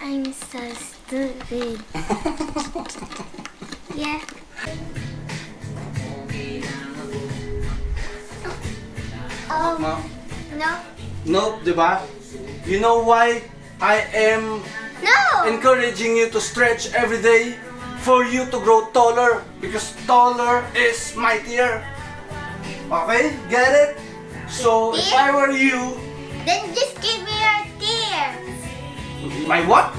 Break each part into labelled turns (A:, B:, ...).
A: I'm so stupid. Yeah.
B: No?
A: No.
B: Nope, diba? You know why I am
A: No.
B: encouraging you to stretch every day? For you to grow taller, because taller is mightier. Okay? Get it? So, if I were you...
A: Then just give me your tear.
B: My what?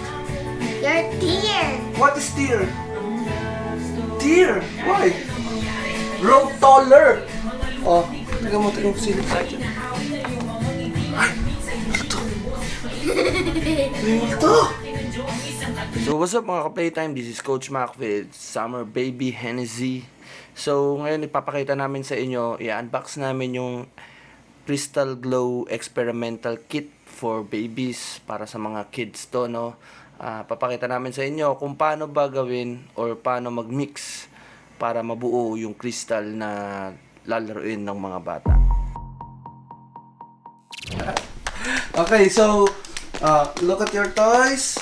A: Your tear.
B: What is tear? Tear? Why? Grow taller. Oh, taga mo silip sa dyan. Ay, ito. Ito. So what's up mga ka-playtime? This is Coach Mac with Summer Baby Hennessy. So ngayon ipapakita namin sa inyo, i-unbox namin yung Crystal Glow Experimental Kit for Babies para sa mga kids to, no? Papakita namin sa inyo kung paano ba gawin or paano mag-mix para mabuo yung crystal na lalaruin ng mga bata. Okay, so look at your toys.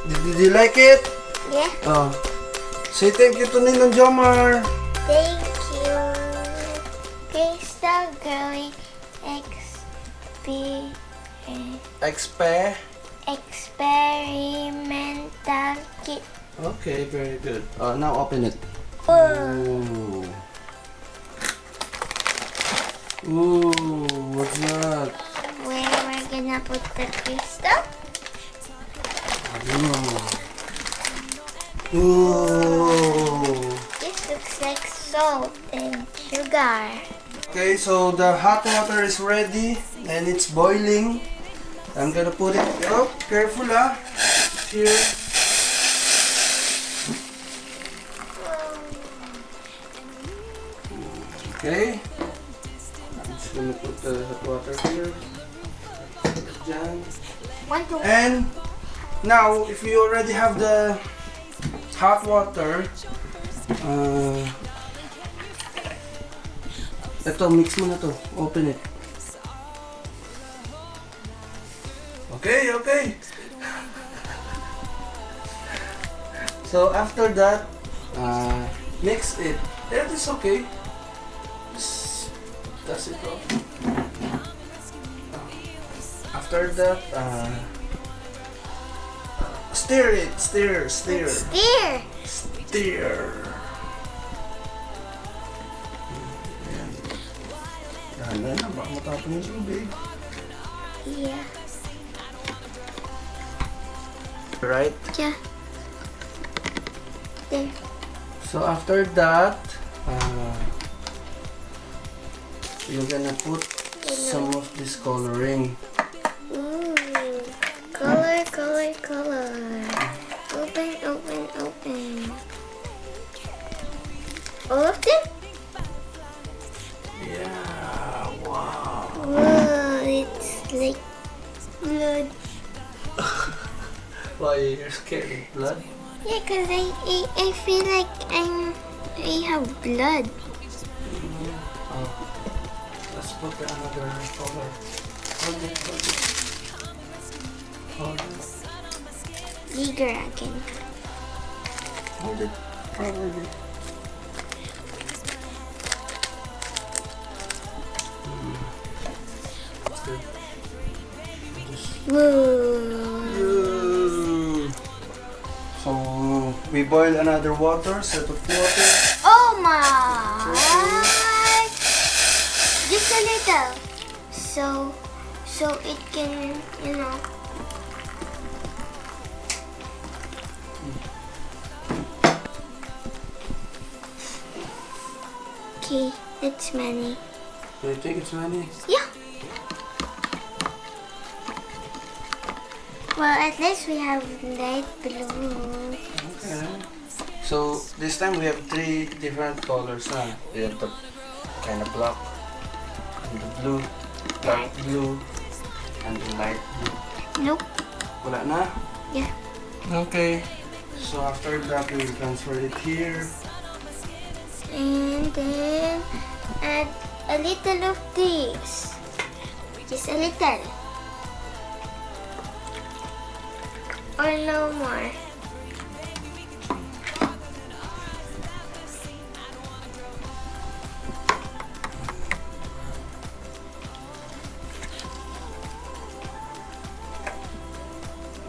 B: Did you like it?
A: Yeah.
B: Say thank you to Ninong Jomar.
A: Thank you. Crystalgrowing experimental kit.
B: Okay, very good. Now open it.
A: Oh.
B: Ooh, what's that?
A: Where we're gonna put the crystal?
B: Ooh.
A: This looks like salt and sugar.
B: Okay, so the hot water is ready and it's boiling. I'm gonna put it. Oh, careful, here. Okay. I'm just gonna put the hot water here. Dyan. And now, if you already have the hot water, ito, mix mo na to. Open it. Okay, okay. So after that, mix it. It is okay. Just toss it off. After that, stir it. Stir.
A: Steer.
B: Ayan. Dahan na, baka matapon yung tubig.
A: Yeah.
B: Right?
A: Yeah. There.
B: So after that, you're gonna put some of this coloring.
A: Ooh. Color. Open. All of them?
B: Yeah, wow.
A: Whoa, it's like blood.
B: Why you're scared of blood?
A: Yeah, cause I feel like I have blood.
B: Let's put another color. Hold it.
A: Bigger again.
B: Hold it properly. That's good.
A: Whoa.
B: So we boil another water, set of water.
A: Oh my! Just a little, so it can, Okay, it's many.
B: Do you think it's many?
A: Yeah. Well, at least we have light blue.
B: Okay. So this time we have 3 different colors. We have the kind of black, and the blue, dark blue, and the light blue.
A: Nope.
B: Wala na?
A: Yeah.
B: Okay. So after that we will transfer it here.
A: And then add a little of this. Just a little. Or no more?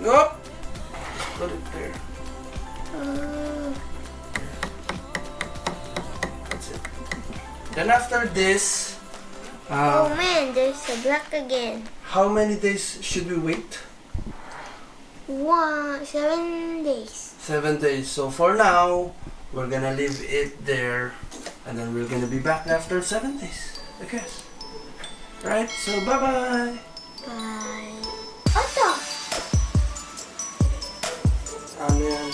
B: Nope. Put it there.
A: Oh.
B: That's it. Then after this,
A: Oh man, there's a black again.
B: how many days should we wait?
A: 7 days.
B: 7 days. So for now, we're gonna leave it there, and then we're gonna be back after 7 days. I guess. Right? So bye-bye.
A: Bye. Ito.
B: Ano yan?